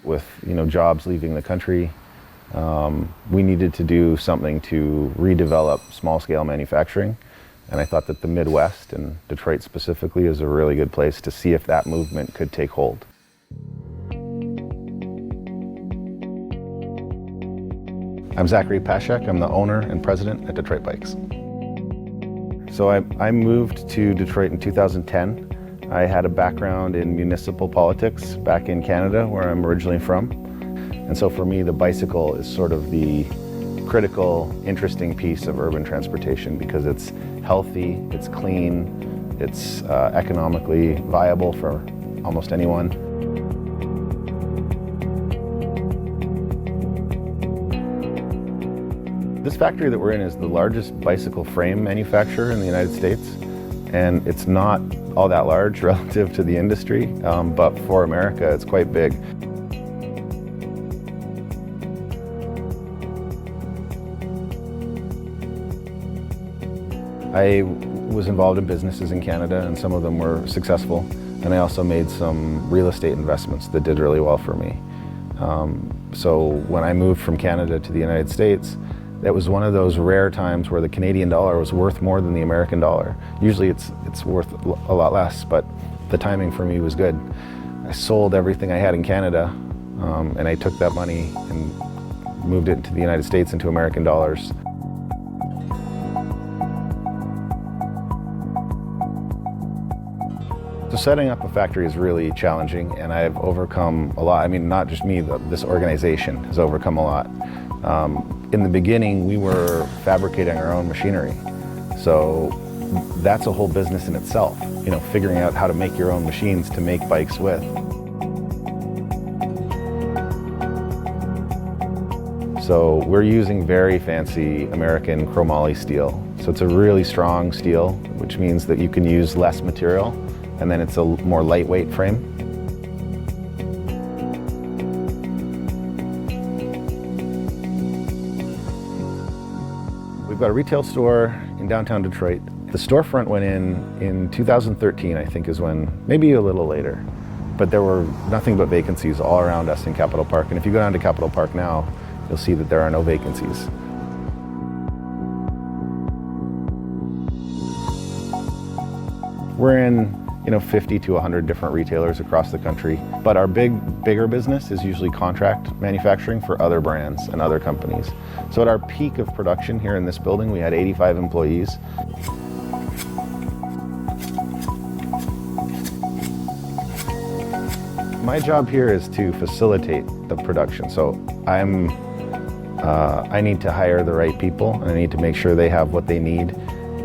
with jobs leaving the country, we needed to do something to redevelop small-scale manufacturing. And I thought that the Midwest, and Detroit specifically, is a really good place to see if that movement could take hold. I'm Zachary Pashek. I'm the owner and president at Detroit Bikes. So I moved to Detroit in 2010. I had a background in municipal politics back in Canada, where I'm originally from. And so for me, the bicycle is sort of the critical, interesting piece of urban transportation because it's healthy, it's clean, it's economically viable for almost anyone. This factory that we're in is the largest bicycle frame manufacturer in the United States, and it's not all that large relative to the industry, but for America, it's quite big. I was involved in businesses in Canada, and some of them were successful, and I also made some real estate investments that did really well for me. So when I moved from Canada to the United States, that was one of those rare times where the Canadian dollar was worth more than the American dollar. Usually it's worth a lot less, but the timing for me was good. I sold everything I had in Canada, and I took that money and moved it to the United States into American dollars. So setting up a factory is really challenging, and I've overcome a lot. I mean, not just me, this organization has overcome a lot. In the beginning, we were fabricating our own machinery. So that's a whole business in itself, figuring out how to make your own machines to make bikes with. So we're using very fancy American chromoly steel. So it's a really strong steel, which means that you can use less material, and then it's a more lightweight frame. We've got a retail store in downtown Detroit. The storefront went in 2013, I think is when, maybe a little later. But there were nothing but vacancies all around us in Capitol Park. And if you go down to Capitol Park now, you'll see that there are no vacancies. We're in 50 to 100 different retailers across the country. But our bigger business is usually contract manufacturing for other brands and other companies. So at our peak of production here in this building, we had 85 employees. My job here is to facilitate the production. So I need to hire the right people, and I need to make sure they have what they need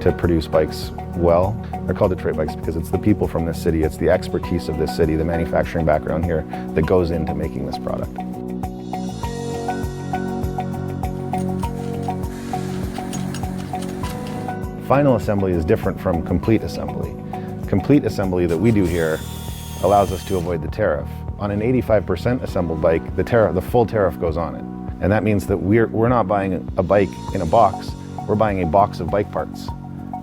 to produce bikes well. They're called Detroit Bikes because it's the people from this city, it's the expertise of this city, the manufacturing background here that goes into making this product. Final assembly is different from complete assembly. Complete assembly that we do here allows us to avoid the tariff. On an 85% assembled bike, the full tariff goes on it. And that means that we're not buying a bike in a box, we're buying a box of bike parts.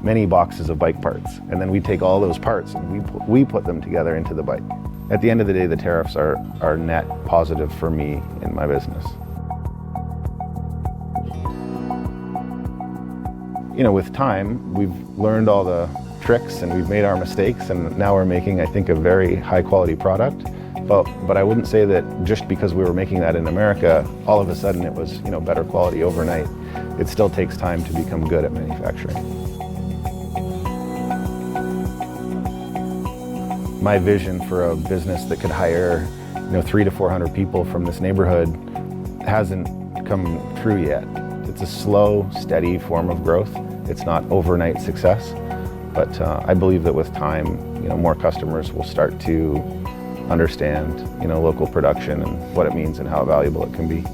Many boxes of bike parts, and then we take all those parts and we put them together into the bike. At the end of the day, the tariffs are net positive for me in my business. With time, we've learned all the tricks and we've made our mistakes, and now we're making, I think, a very high quality product. But I wouldn't say that just because we were making that in America, all of a sudden it was better quality overnight. It still takes time to become good at manufacturing. My vision for a business that could hire 300 to 400 people from this neighborhood hasn't come true yet. It's a slow, steady form of growth. It's not overnight success, but I believe that with time, more customers will start to understand, local production and what it means and how valuable it can be.